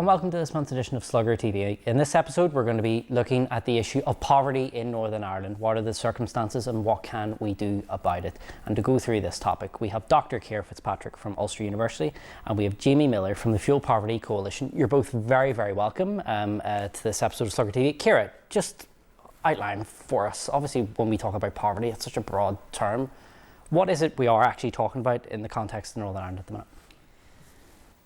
and welcome to this month's edition of Slugger TV. In this episode, we're going to be looking at the issue of poverty in Northern Ireland. What are the circumstances and what can we do about it? And to go through this topic, we have Dr Ciara Fitzpatrick from Ulster University and we have Jamie Miller from the Fuel Poverty Coalition. You're both very, very welcome to this episode of Slugger TV. Ciara, just outline for us, obviously when we talk about poverty, it's such a broad term. What is it we are actually talking about in the context of Northern Ireland at the minute?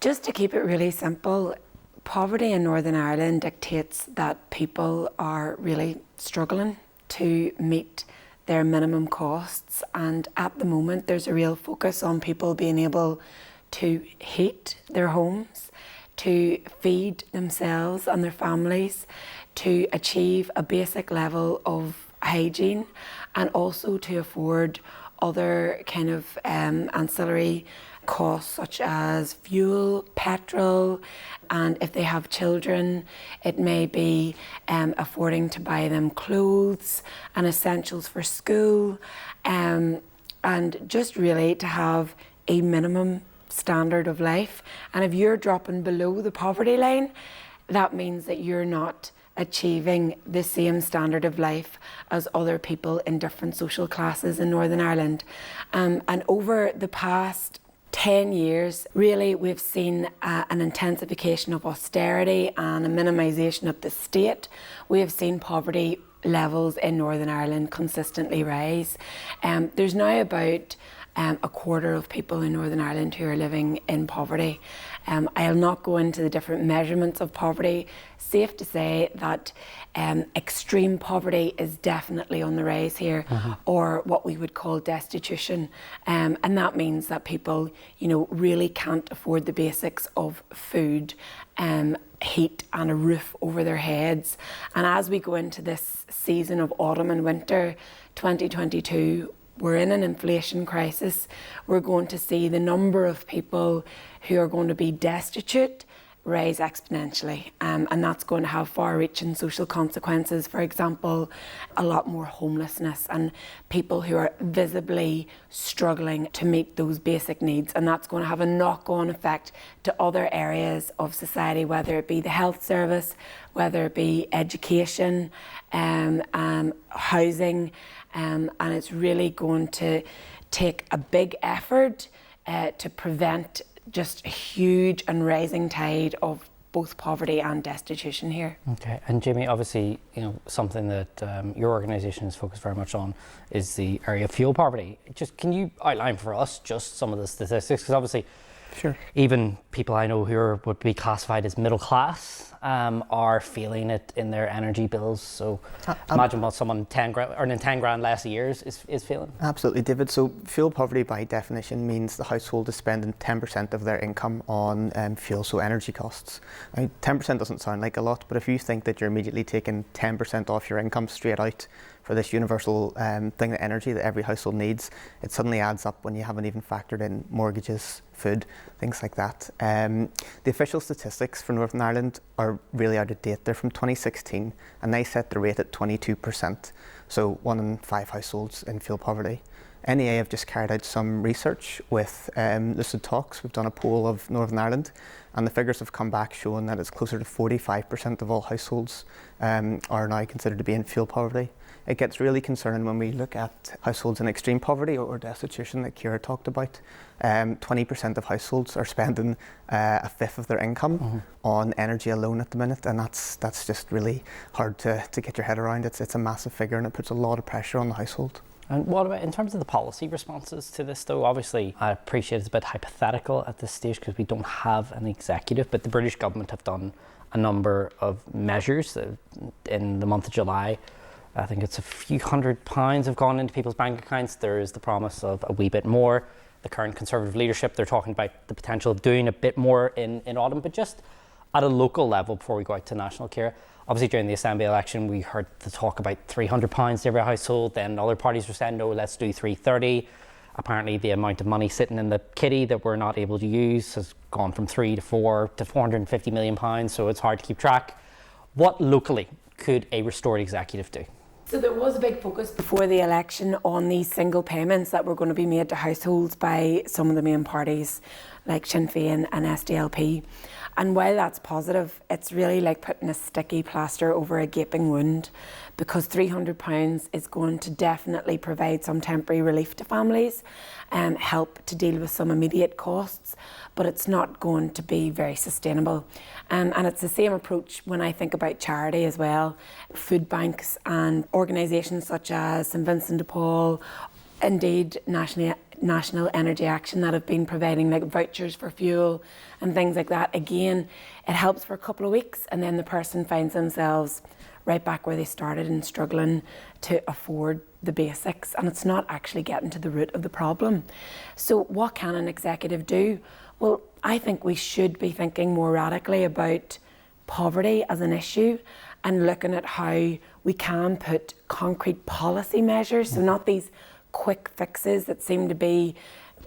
Just to keep it really simple, poverty in Northern Ireland dictates that people are really struggling to meet their minimum costs, and at the moment there's a real focus on people being able to heat their homes, to feed themselves and their families, to achieve a basic level of hygiene, and also to afford other kind of ancillary costs such as fuel, petrol, and if they have children, it may be affording to buy them clothes and essentials for school, and just really to have a minimum standard of life. And if you're dropping below the poverty line, that means that you're not achieving the same standard of life as other people in different social classes in Northern Ireland. And over the past 10 years, really, we've seen an intensification of austerity and a minimisation of the state. We have seen poverty levels in Northern Ireland consistently rise. There's now about a quarter of people in Northern Ireland who are living in poverty. I'll not go into the different measurements of poverty. Safe to say that extreme poverty is definitely on the rise here, or what we would call destitution. And that means that people, really can't afford the basics of food, heat and a roof over their heads. And as we go into this season of autumn and winter 2022, we're in an inflation crisis. We're going to see the number of people who are going to be destitute rise exponentially, and that's going to have far-reaching social consequences. For example, a lot more homelessness and people who are visibly struggling to meet those basic needs, and that's going to have a knock-on effect to other areas of society, whether it be the health service, whether it be education, housing, and it's really going to take a big effort to prevent just a huge and rising tide of both poverty and destitution here. Okay, and Jamie, obviously, something that your organisation is focused very much on is the area of fuel poverty. Just can you outline for us just some of the statistics? Because obviously, sure, even people I know who would be classified as middle class are feeling it in their energy bills. So imagine what someone earning 10 grand less a year is feeling. Absolutely, David. So fuel poverty by definition means the household is spending 10% of their income on fuel, so energy costs. 10% doesn't sound like a lot, but if you think that you're immediately taking 10% off your income straight out for this universal thing, the energy that every household needs, it suddenly adds up when you haven't even factored in mortgages, food, things like that. The official statistics for Northern Ireland are really out of date. They're from 2016 and they set the rate at 22%, so 1 in 5 households in fuel poverty. NEA have just carried out some research with Lucid Talks. We've done a poll of Northern Ireland and the figures have come back showing that it's closer to 45% of all households are now considered to be in fuel poverty. It gets really concerning when we look at households in extreme poverty or destitution that Ciara talked about. 20% of households are spending a fifth of their income on energy alone at the minute, and that's just really hard to get your head around. It's a massive figure and it puts a lot of pressure on the household. And what about in terms of the policy responses to this though? Obviously, I appreciate it's a bit hypothetical at this stage because we don't have an executive, but the British government have done a number of measures in the month of July. I think it's a few £100 have gone into people's bank accounts. There is the promise of a wee bit more. The current Conservative leadership, they're talking about the potential of doing a bit more in autumn, but just at a local level before we go out to national, Ciara. Obviously during the Assembly election, we heard the talk about £300 to every household. Then other parties were saying, no, let's do £330. Apparently the amount of money sitting in the kitty that we're not able to use has gone from 3 to 4 to £450 million. So it's hard to keep track. What locally could a restored executive do? So there was a big focus before the election on these single payments that were going to be made to households by some of the main parties. like Sinn Féin and SDLP. And while that's positive, it's really like putting a sticky plaster over a gaping wound, because £300 is going to definitely provide some temporary relief to families and help to deal with some immediate costs, but it's not going to be very sustainable. And it's the same approach when I think about charity as well. Food banks and organisations such as St Vincent de Paul, indeed National Energy Action, that have been providing like vouchers for fuel and things like that. Again, it helps for a couple of weeks and then the person finds themselves right back where they started and struggling to afford the basics, and it's not actually getting to the root of the problem. So what can an executive do? Well, I think we should be thinking more radically about poverty as an issue and looking at how we can put concrete policy measures, so not these quick fixes that seem to be,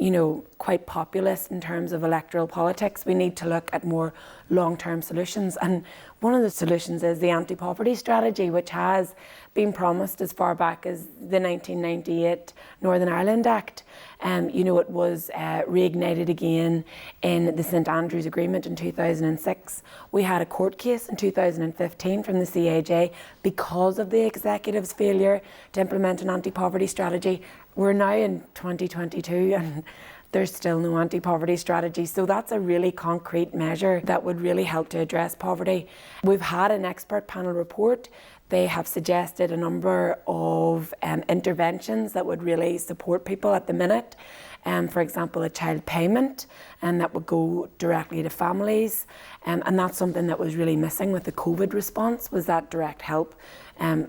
you know, quite populist in terms of electoral politics. We need to look at more long-term solutions, and one of the solutions is the anti-poverty strategy, which has been promised as far back as the 1998 Northern Ireland Act. You know, it was reignited again in the St Andrews Agreement in 2006. We had a court case in 2015 from the CAJ because of the executive's failure to implement an anti-poverty strategy. We're now in 2022 and there's still no anti-poverty strategy. So that's a really concrete measure that would really help to address poverty. We've had an expert panel report. They have suggested a number of interventions that would really support people at the minute. For example, a child payment, and that would go directly to families. And that's something that was really missing with the COVID response, was that direct help,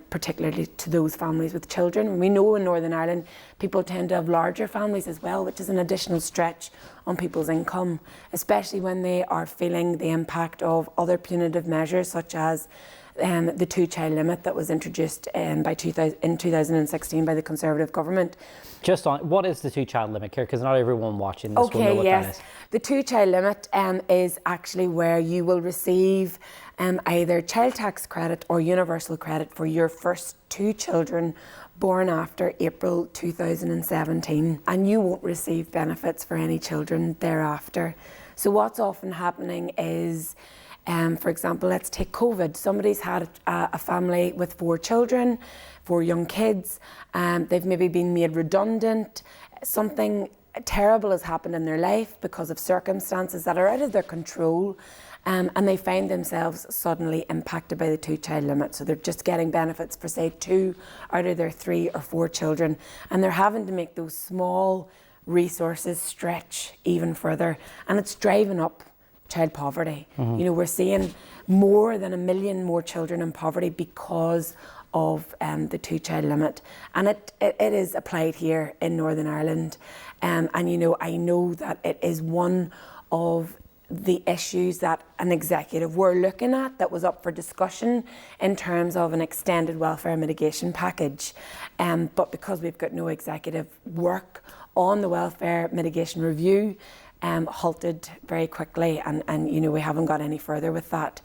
particularly to those families with children. And we know in Northern Ireland, people tend to have larger families as well, which is an additional stretch on people's income, especially when they are feeling the impact of other punitive measures, such as the two-child limit that was introduced in 2016 by the Conservative government. Just on, what is the two-child limit here? Because not everyone watching this will know what that is. The two-child limit is actually where you will receive either child tax credit or universal credit for your first two children born after April 2017, and you won't receive benefits for any children thereafter. So what's often happening is, for example, let's take COVID. Somebody's had a family with 4 children, 4 young kids. They've maybe been made redundant. Something terrible has happened in their life because of circumstances that are out of their control. And they find themselves suddenly impacted by the two-child limit. So they're just getting benefits for, say, 2 out of their 3 or 4 children. And they're having to make those small resources stretch even further. And it's driving up child poverty. You know, we're seeing more than 1 million more children in poverty because of the two-child limit, and it is applied here in Northern Ireland. And you know, I know that it is one of the issues that an executive were looking at that was up for discussion in terms of an extended welfare mitigation package. But because we've got no executive work on the welfare mitigation review, halted very quickly, and you know, we haven't got any further with that.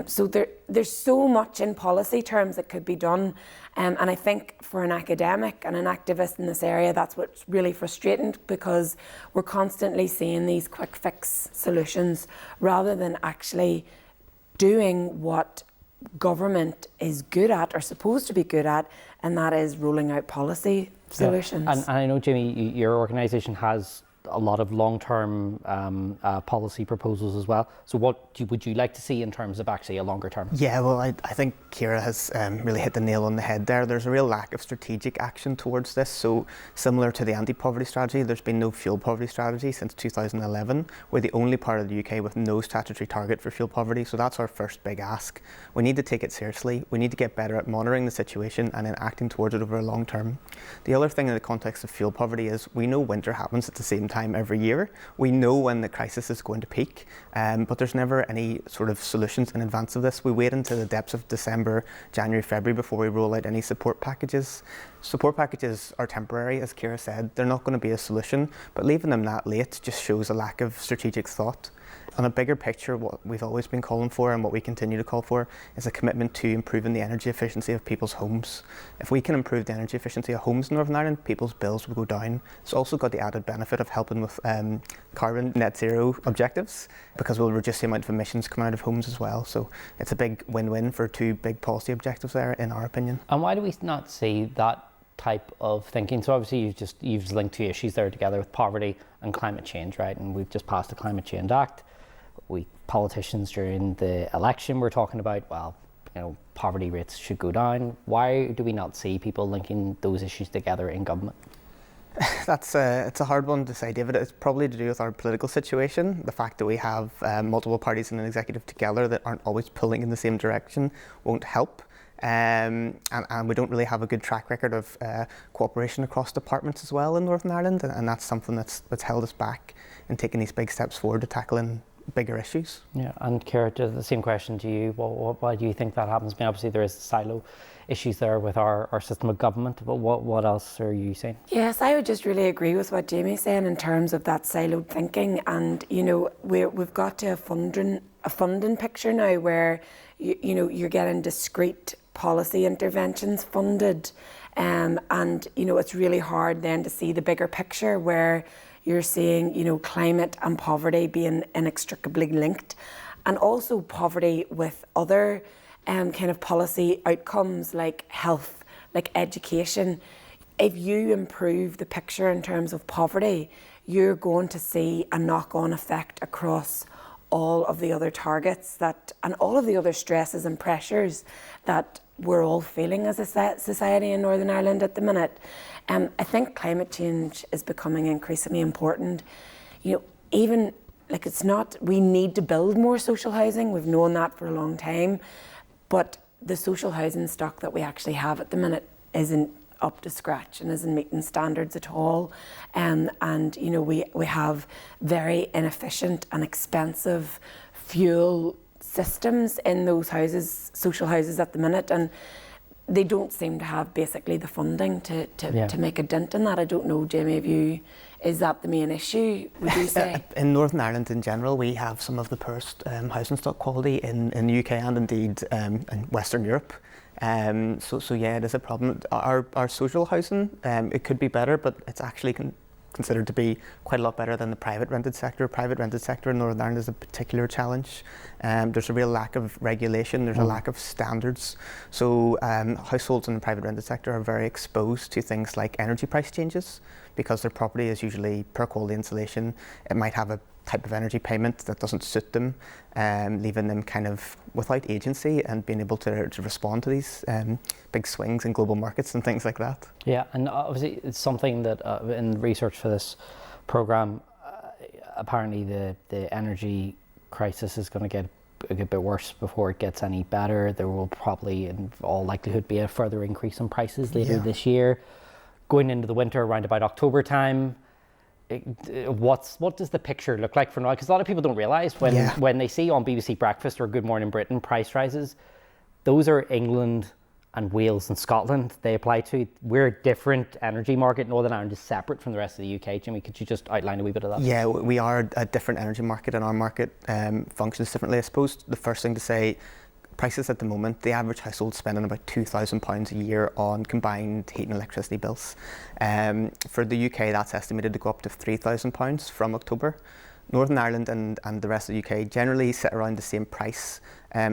So there's so much in policy terms that could be done, and I think for an academic and an activist in this area, that's what's really frustrating, because we're constantly seeing these quick fix solutions rather than actually doing what government is good at or supposed to be good at, and that is rolling out policy solutions. Yeah. And I know, Jamie, your organisation has a lot of long-term policy proposals as well. So what would you like to see in terms of actually a longer term? Yeah, well, I think Ciara has really hit the nail on the head there. There's a real lack of strategic action towards this. So similar to the anti-poverty strategy, there's been no fuel poverty strategy since 2011. We're the only part of the UK with no statutory target for fuel poverty. So that's our first big ask. We need to take it seriously. We need to get better at monitoring the situation and then acting towards it over a long term. The other thing in the context of fuel poverty is we know winter happens at the same time every year. We know when the crisis is going to peak, but there's never any sort of solutions in advance of this. We wait until the depths of December, January, February before we roll out any support packages. Support packages are temporary, as Ciara said. They're not going to be a solution, but leaving them that late just shows a lack of strategic thought. On a bigger picture, what we've always been calling for and what we continue to call for is a commitment to improving the energy efficiency of people's homes. If we can improve the energy efficiency of homes in Northern Ireland, people's bills will go down. It's also got the added benefit of helping with carbon net zero objectives, because we'll reduce the amount of emissions coming out of homes as well. So it's a big win-win for two big policy objectives there, in our opinion. And why do we not see that type of thinking? So obviously you've linked two issues there together with poverty and climate change, right? And we've just passed the Climate Change Act. We politicians during the election were talking about, well, you know, poverty rates should go down. Why do we not see people linking those issues together in government? It's a hard one to say, David. It's probably to do with our political situation. The fact that we have multiple parties in an executive together that aren't always pulling in the same direction won't help. And we don't really have a good track record of cooperation across departments as well in Northern Ireland, and that's something that's held us back in taking these big steps forward to tackling bigger issues. Yeah, and Ciara, the same question to you. Why do you think that happens? I mean, obviously there is silo issues there with our system of government, but what else are you saying? Yes, I would just really agree with what Jamie's saying in terms of that siloed thinking, and you know, we've got to a funding picture now where you know, you're getting discrete policy interventions funded, and you know, it's really hard then to see the bigger picture where you're seeing, you know, climate and poverty being inextricably linked, and also poverty with other kind of policy outcomes like health, like education. If you improve the picture in terms of poverty, you're going to see a knock-on effect across all of the other targets and all of the other stresses and pressures that we're all feeling as a society in Northern Ireland at the minute. I think climate change is becoming increasingly important. You know, even like we need to build more social housing. We've known that for a long time, but the social housing stock that we actually have at the minute isn't up to scratch and isn't meeting standards at all. And you know, we have very inefficient and expensive fuel systems in those houses, social houses at the minute, and they don't seem to have basically the funding to make a dent in that. I don't know, Jamie, is that the main issue, would you say? In Northern Ireland in general, we have some of the poorest housing stock quality in the UK and indeed in Western Europe. So yeah, it is a problem. Our social housing, it could be better, but it's actually considered to be quite a lot better than the private rented sector. Private rented sector in Northern Ireland is a particular challenge. There's a real lack of regulation, there's a lack of standards. So households in the private rented sector are very exposed to things like energy price changes, because their property is usually poor quality insulation. It might have a type of energy payment that doesn't suit them, leaving them kind of without agency and being able to respond to these big swings in global markets and things like that. Yeah, and obviously it's something that in research for this programme, apparently the energy crisis is going to get a bit worse before it gets any better. There will probably, in all likelihood, be a further increase in prices later this year. Going into the winter around about October time, what does the picture look like for now? Because a lot of people don't realise when they see on BBC Breakfast or Good Morning Britain price rises, those are England and Wales and Scotland they apply to. We're a different energy market. Northern Ireland is separate from the rest of the UK. Jimmy, could you just outline a wee bit of that? Yeah, we are a different energy market, and our market functions differently. I suppose the first thing to say, prices at the moment, the average household spending about £2,000 a year on combined heat and electricity bills. For the UK, that's estimated to go up to £3,000 from October. Northern Ireland and the rest of the UK generally sit around the same price.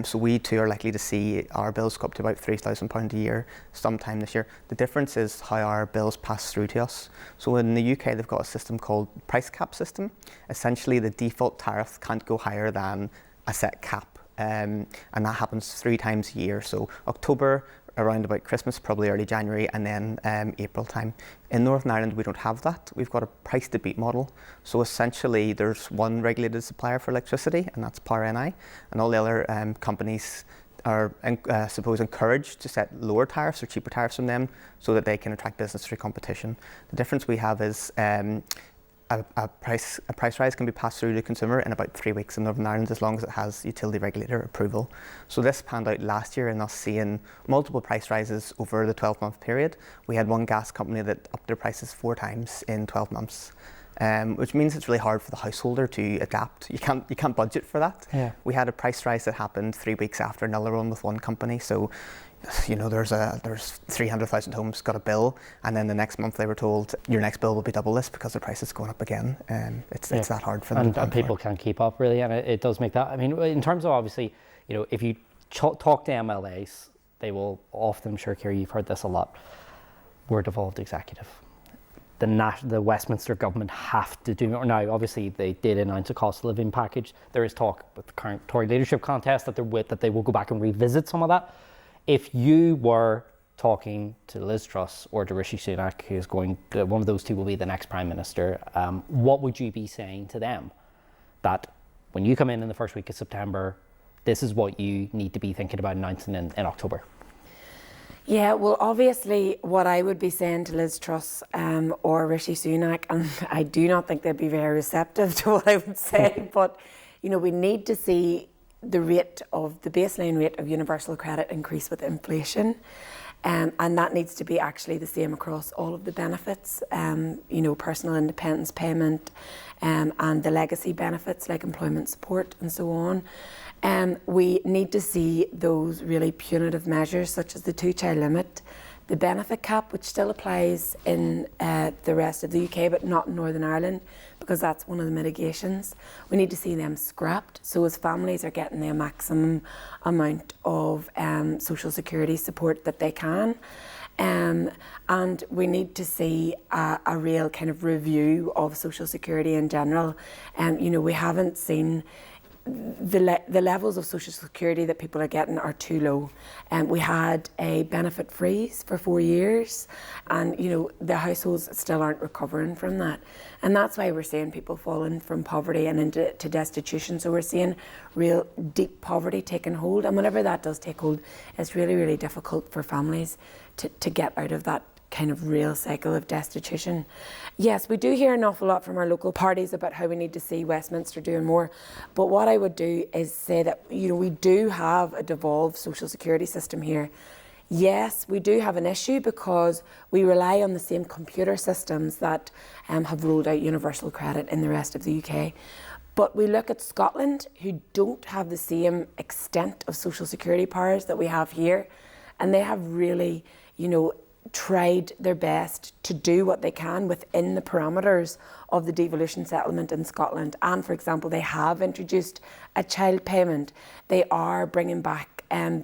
So we too are likely to see our bills go up to about £3,000 a year sometime this year. The difference is how our bills pass through to us. So in the UK, they've got a system called price cap system. Essentially, the default tariff can't go higher than a set cap. And that happens 3 times a year. So October, around about Christmas, probably early January, and then April time. In Northern Ireland, we don't have that. We've got a price to beat model. So essentially, there's one regulated supplier for electricity, and that's Power NI, and all the other companies are, suppose, encouraged to set lower tariffs or cheaper tariffs from them so that they can attract business through competition. The difference we have is a price rise can be passed through to the consumer in about 3 weeks in Northern Ireland, as long as it has utility regulator approval. So this panned out last year in us seeing multiple price rises over the 12-month period. We had one gas company that upped their prices 4 times in 12 months. which means it's really hard for the householder to adapt. You can't budget for that. Yeah. We had a price rise that happened 3 weeks after another one with one company. So, there's 300,000 homes got a bill, and then the next month they were told your next bill will be double this because the price is going up again. It's that hard for them. And people can't keep up really, and it does make that. I mean, in terms of obviously, if you talk to MLAs, they will often, I'm sure, Ciara, you've heard this a lot. We're devolved executive. The Westminster government have to do it. Now, obviously, they did announce a cost of living package. There is talk with the current Tory leadership contest that they will go back and revisit some of that. If you were talking to Liz Truss or to Rishi Sunak, who's one of those two will be the next Prime Minister, what would you be saying to them? That when you come in the first week of September, this is what you need to be thinking about announcing in October. Yeah, well, obviously, what I would be saying to Liz Truss or Rishi Sunak, and I do not think they'd be very receptive to what I would say, but we need to see the baseline rate of universal credit increase with inflation. And that needs to be actually the same across all of the benefits, personal independence payment and the legacy benefits like employment support and so on. We need to see those really punitive measures such as the 2-child limit, the benefit cap, which still applies in the rest of the UK but not in Northern Ireland, because that's one of the mitigations. We need to see them scrapped, so as families are getting the maximum amount of social security support that they can. And we need to see a real kind of review of social security in general. We haven't seen the levels of social security that people are getting are too low. We had a benefit freeze for 4 years, and the households still aren't recovering from that. And that's why we're seeing people falling from poverty and into destitution. So we're seeing real deep poverty taking hold. And whenever that does take hold, it's really, really difficult for families to get out of that kind of real cycle of destitution. Yes, we do hear an awful lot from our local parties about how we need to see Westminster doing more, but what I would do is say that we do have a devolved social security system here. Yes, we do have an issue because we rely on the same computer systems that have rolled out universal credit in the rest of the UK. But we look at Scotland, who don't have the same extent of social security powers that we have here, and they have really, tried their best to do what they can within the parameters of the devolution settlement in Scotland. And for example, they have introduced a child payment. They are bringing back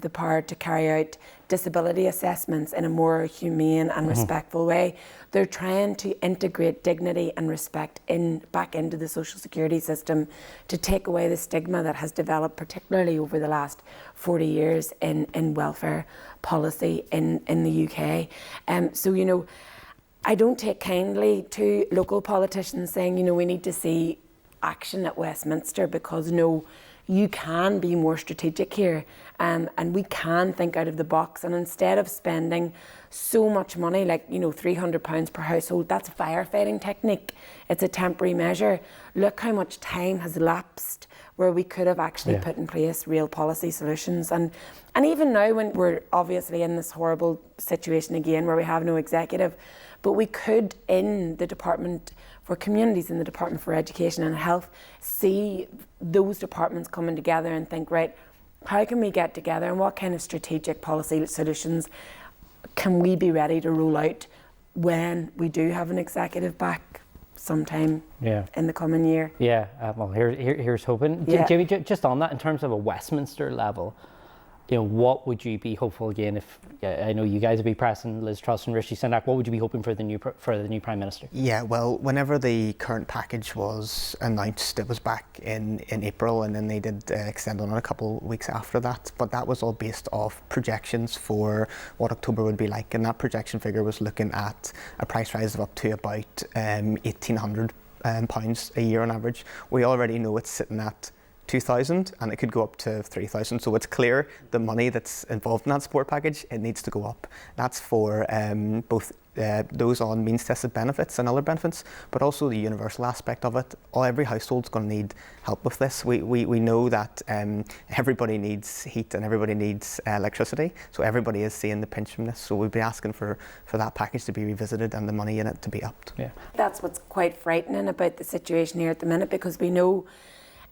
the power to carry out disability assessments in a more humane and respectful way. They're trying to integrate dignity and respect back into the social security system to take away the stigma that has developed, particularly over the last 40 years in welfare policy in the UK. So, I don't take kindly to local politicians saying, we need to see action at Westminster, because you can be more strategic here, and we can think out of the box. And instead of spending so much money, like £300 per household, that's a firefighting technique. It's a temporary measure. Look how much time has lapsed where we could have actually put in place real policy solutions. And even now, when we're obviously in this horrible situation again where we have no executive, but we could, in the Department for Communities, in the Department for Education and Health, see those departments coming together and think, right, how can we get together and what kind of strategic policy solutions can we be ready to roll out when we do have an executive back sometime in the coming year? Yeah, well, here's hoping. Jamie, just on that, in terms of a Westminster level, what would you be hopeful again if I know you guys would be pressing Liz Truss and Rishi Sunak? What would you be hoping for the new Prime Minister? Yeah, well, whenever the current package was announced, it was back in April, and then they did extend on it a couple of weeks after that. But that was all based off projections for what October would be like, and that projection figure was looking at a price rise of up to about £1,800 a year on average. We already know it's sitting at 2,000, and it could go up to 3,000. So it's clear the money that's involved in that support package, it needs to go up. That's for both those on means tested benefits and other benefits, but also the universal aspect of it. Every household's going to need help with this. We know that everybody needs heat and everybody needs electricity, so everybody is seeing the pinch from this. So we'll be asking for that package to be revisited and the money in it to be upped. Yeah. That's what's quite frightening about the situation here at the minute, because we know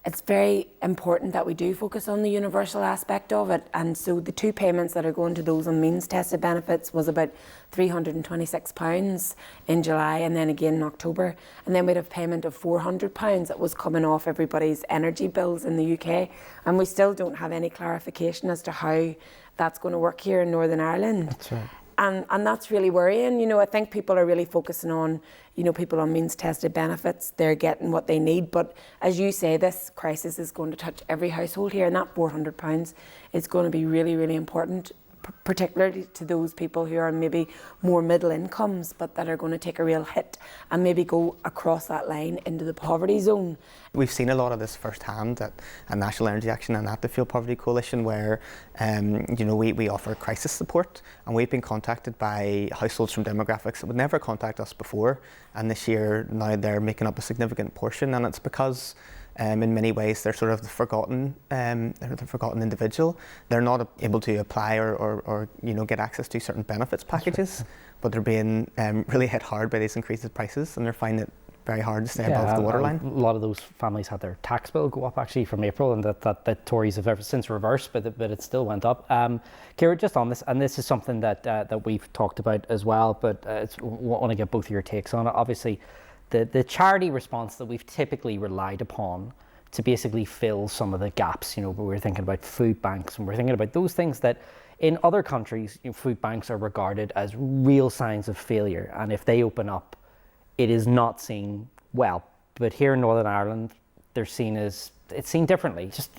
it's very important that we do focus on the universal aspect of it. And so the 2 payments that are going to those on means tested benefits was about £326 in July and then again in October. And then we'd have payment of £400 that was coming off everybody's energy bills in the UK. And we still don't have any clarification as to how that's going to work here in Northern Ireland. That's right. And that's really worrying. You know, I think people are really focusing on, you know, people on means tested benefits, they're getting what they need. But as you say, this crisis is going to touch every household here, and that £400 is going to be really, really important, particularly to those people who are maybe more middle incomes, but that are going to take a real hit and maybe go across that line into the poverty zone. We've seen a lot of this firsthand at National Energy Action and at the Fuel Poverty Coalition, where you know, we offer crisis support, and we've been contacted by households from demographics that would never contact us before, and this year now they're making up a significant portion, and it's because in many ways they're sort of the forgotten individual. They're not able to apply or you know, get access to certain benefits packages, but they're being really hit hard by these increased prices, and they're finding it very hard to stay above the waterline. A lot of those families had their tax bill go up actually from April, and that Tories have ever since reversed, but it still went up. Ciara, just on this, and this is something that we've talked about as well, but I want to get both of your takes on it. Obviously, the charity response that we've typically relied upon to basically fill some of the gaps, you know, we're thinking about food banks, and we're thinking about those things that in other countries, you know, food banks are regarded as real signs of failure, and if they open up, it is not seen well. But here in Northern Ireland, it's seen differently. Just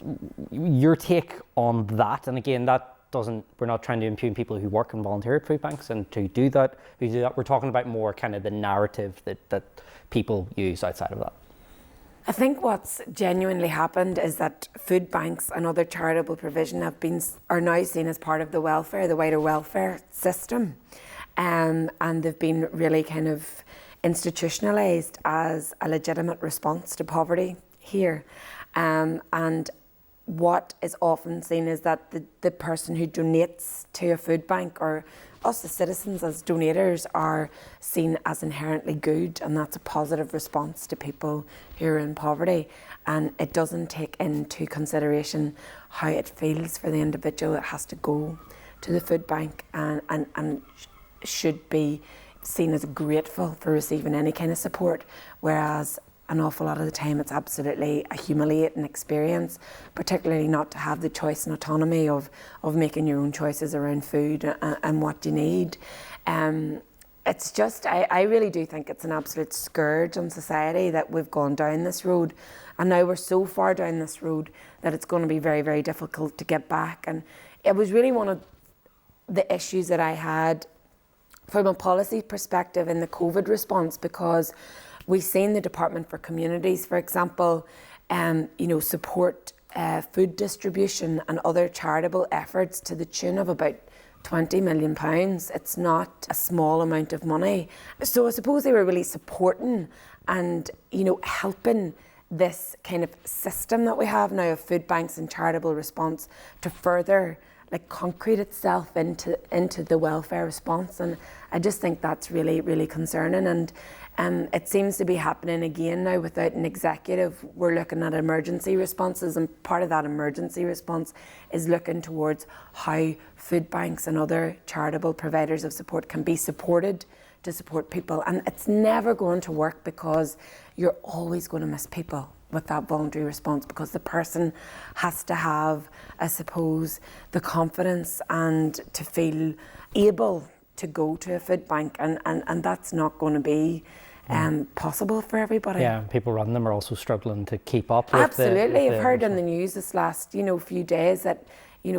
your take on that, and again, we're not trying to impugn people who work and volunteer at food banks and who do that. We're talking about more kind of the narrative that people use outside of that. I think what's genuinely happened is that food banks and other charitable provision are now seen as part of the wider welfare system, and they've been really kind of institutionalised as a legitimate response to poverty here. And what is often seen is that the person who donates to a food bank, or us as citizens as donators, are seen as inherently good, and that's a positive response to people who are in poverty. And it doesn't take into consideration how it feels for the individual that has to go to the food bank and should be seen as grateful for receiving any kind of support, whereas an awful lot of the time it's absolutely a humiliating experience, particularly not to have the choice and autonomy of making your own choices around food and what you need. It's just, I really do think it's an absolute scourge on society that we've gone down this road, and now we're so far down this road that it's going to be very, very difficult to get back. And it was really one of the issues that I had from a policy perspective in the COVID response, because we've seen the Department for Communities, for example, support food distribution and other charitable efforts to the tune of about £20 million. It's not a small amount of money. So I suppose they were really supporting and, helping this kind of system that we have now of food banks and charitable response to further concrete itself into the welfare response. And I just think that's really, really concerning. And it seems to be happening again now without an executive. We're looking at emergency responses, and part of that emergency response is looking towards how food banks and other charitable providers of support can be supported to support people. And it's never going to work, because you're always going to miss people with that voluntary response, because the person has to have, I suppose, the confidence and to feel able to go to a food bank, and that's not going to be possible for everybody. Yeah, people running them are also struggling to keep up with Absolutely. I've heard in the news this last few days that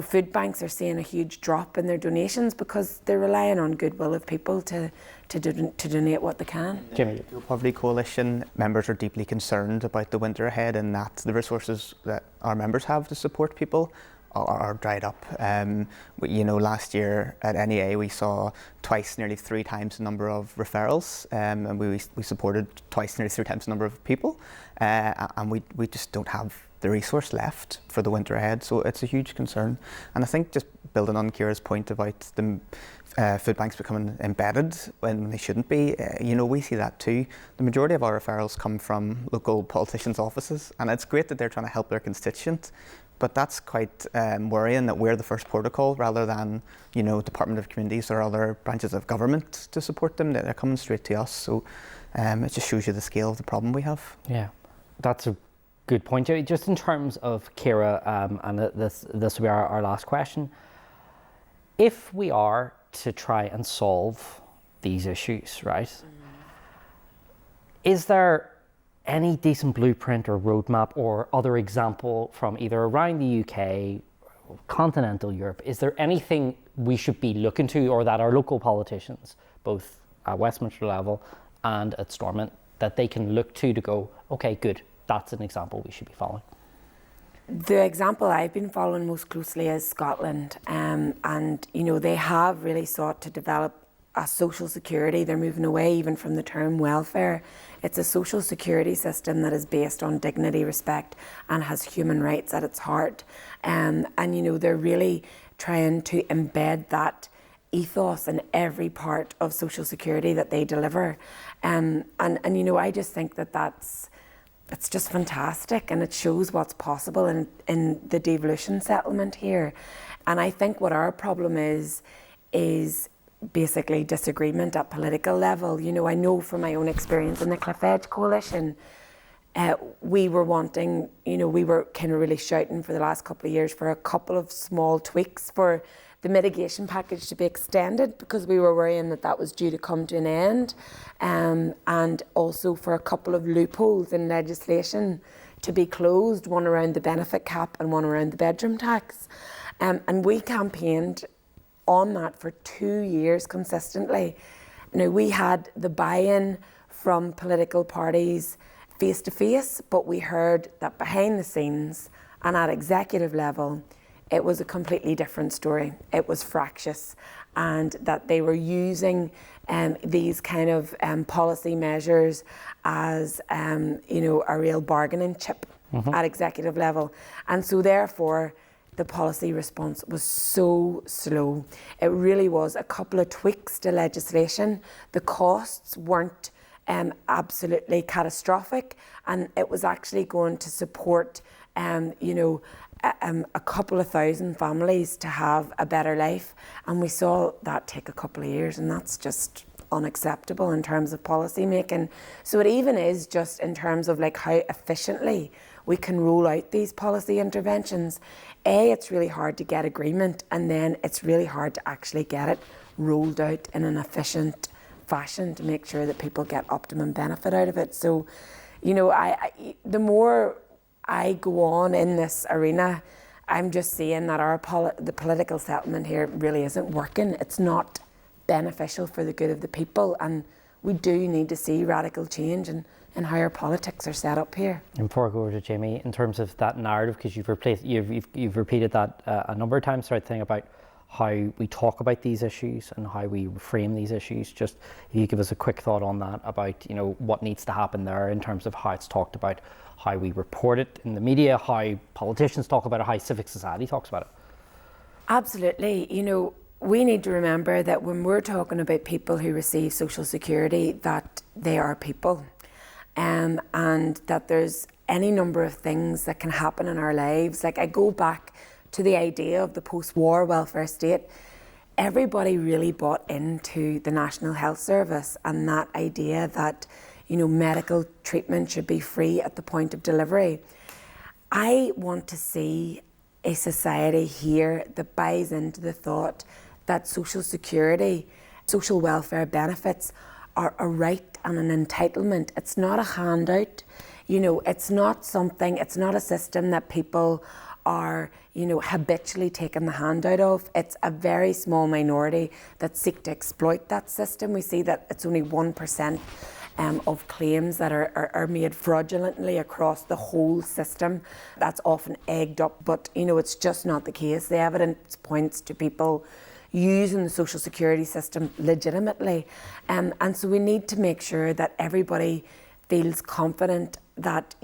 food banks are seeing a huge drop in their donations because they're relying on goodwill of people to donate what they can. Jimmy. The Fuel Poverty Coalition members are deeply concerned about the winter ahead, and that the resources that our members have to support people are dried up. Last year at NEA we saw twice, nearly 3 times the number of referrals, and we supported twice, nearly 3 times the number of people, and we just don't have the resource left for the winter ahead. So it's a huge concern. And I think, just building on Ciara's point about the food banks becoming embedded when they shouldn't be, we see that too. The majority of our referrals come from local politicians' offices, and it's great that they're trying to help their constituents, but that's quite worrying that we're the first protocol rather than, Department of Communities or other branches of government to support them. They're coming straight to us. So it just shows you the scale of the problem we have. Yeah, that's a good point. Just in terms of Ciara, and this will be our last question. If we are to try and solve these issues, right, is there any decent blueprint or roadmap or other example from either around the UK, continental Europe? Is there anything we should be looking to, or that our local politicians, both at Westminster level and at Stormont, that they can look to go, okay, good, that's an example we should be following? The example I've been following most closely is Scotland, and they have really sought to develop a social security. They're moving away even from the term welfare. It's a social security system that is based on dignity, respect, and has human rights at its heart. And they're really trying to embed that ethos in every part of social security that they deliver. I just think it's just fantastic, and it shows what's possible in the devolution settlement here. And I think what our problem is basically disagreement at political level. I know from my own experience in the Cliff Edge Coalition, we were wanting, we were kind of really shouting for the last couple of years for a couple of small tweaks for the mitigation package to be extended, because we were worrying that was due to come to an end, and also for a couple of loopholes in legislation to be closed, one around the benefit cap and one around the bedroom tax. And we campaigned on that for 2 years consistently. Now, we had the buy-in from political parties face to face, but we heard that behind the scenes and at executive level, it was a completely different story. It was fractious, and that they were using these kind of policy measures as a real bargaining chip at executive level. And so therefore, the policy response was so slow. It really was a couple of tweaks to legislation. The costs weren't absolutely catastrophic, and it was actually going to support a couple of thousand families to have a better life. And we saw that take a couple of years, and that's just unacceptable in terms of policy making. So it even is just in terms of how efficiently we can roll out these policy interventions. It's really hard to get agreement, and then it's really hard to actually get it rolled out in an efficient fashion to make sure that people get optimum benefit out of it. So, the more I go on in this arena, I'm just seeing that the political settlement here really isn't working. It's not beneficial for the good of the people, and we do need to see radical change in how our politics are set up here. And before I go over to Jamie, in terms of that narrative, because you've repeated that a number of times throughout the thing about how we talk about these issues and how we frame these issues, just if you give us a quick thought on that about what needs to happen there in terms of how it's talked about, how we report it in the media, how politicians talk about it, how civic society talks about it. Absolutely. We need to remember that when we're talking about people who receive social security, that they are people, and that there's any number of things that can happen in our lives. I go back to the idea of the post-war welfare state. Everybody really bought into the National Health Service and that idea that medical treatment should be free at the point of delivery. I want to see a society here that buys into the thought that social security, social welfare benefits are a right and an entitlement. It's not a handout. It's not a system that people are, habitually taking the handout of. It's a very small minority that seek to exploit that system. We see that it's only 1% of claims that are made fraudulently across the whole system. That's often egged up, but it's just not the case. The evidence points to people using the social security system legitimately, and so we need to make sure that everybody feels confident that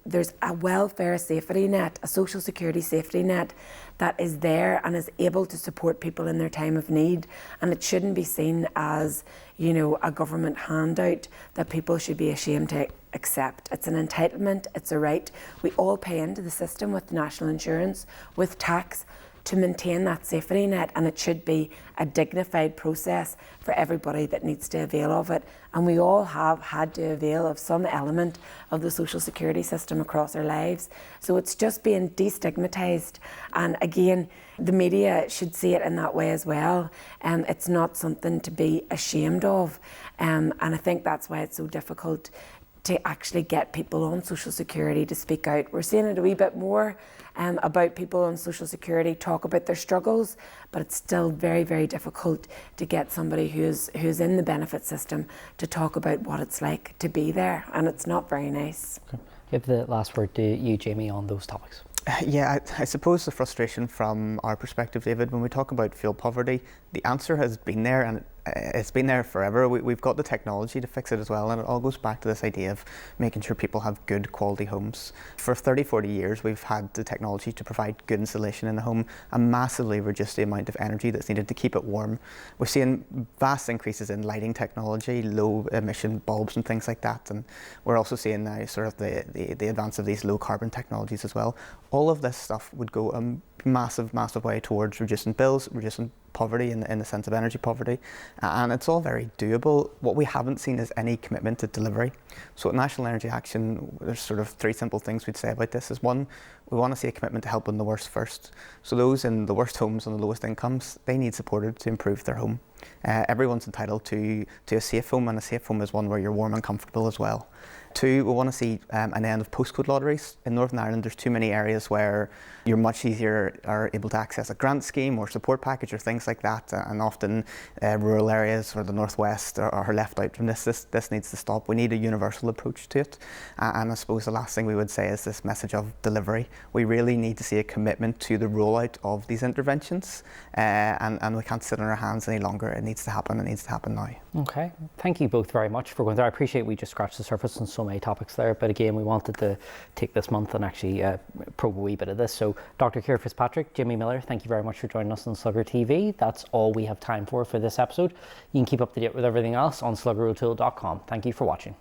there's a welfare safety net, a social security safety net that is there and is able to support people in their time of need, and it shouldn't be seen as a government handout that people should be ashamed to accept. It's an entitlement, it's a right. We all pay into the system with national insurance, with tax, to maintain that safety net, and it should be a dignified process for everybody that needs to avail of it. And we all have had to avail of some element of the social security system across our lives. So it's just being destigmatised. And again, the media should see it in that way as well. It's not something to be ashamed of. And I think that's why it's so difficult to actually get people on social security to speak out. We're seeing it a wee bit more about people on social security talk about their struggles, but it's still very, very difficult to get somebody who's in the benefit system to talk about what it's like to be there, and it's not very nice. Okay. Give the last word to you, Jamie, on those topics. Yeah, I suppose the frustration from our perspective, David, when we talk about fuel poverty, the answer has been there, and it's been there forever. We've got the technology to fix it as well, and it all goes back to this idea of making sure people have good quality homes. For 30-40 years we've had the technology to provide good insulation in the home and massively reduce the amount of energy that's needed to keep it warm. We're seeing vast increases in lighting technology, low emission bulbs and things like that, and we're also seeing now sort of the advance of these low carbon technologies as well. All of this stuff would go a massive way towards reducing bills, reducing poverty in the sense of energy poverty, and it's all very doable. What we haven't seen is any commitment to delivery. So at National Energy Action, there's sort of three simple things we'd say about this. Is one, we want to see a commitment to helping the worst first. So those in the worst homes and the lowest incomes, they need supported to improve their home. Everyone's entitled to a safe home, and a safe home is one where you're warm and comfortable as well. Two, we want to see an end of postcode lotteries. In Northern Ireland, there's too many areas where you're much easier are able to access a grant scheme or support package or things like that, and often rural areas or the northwest are left out from this. This needs to stop. We need a universal approach to it. And I suppose the last thing we would say is this message of delivery. We really need to see a commitment to the rollout of these interventions, and we can't sit on our hands any longer. It needs to happen. It needs to happen now. Okay, thank you both very much for going there. I appreciate we just scratched the surface on so many topics there, but again, we wanted to take this month and actually probe a wee bit of this. So Dr Ciara Fitzpatrick, Jimmy Miller, thank you very much for joining us on Slugger TV. That's all we have time for this episode. You can keep up to date with everything else on sluggerotool.com. Thank you for watching.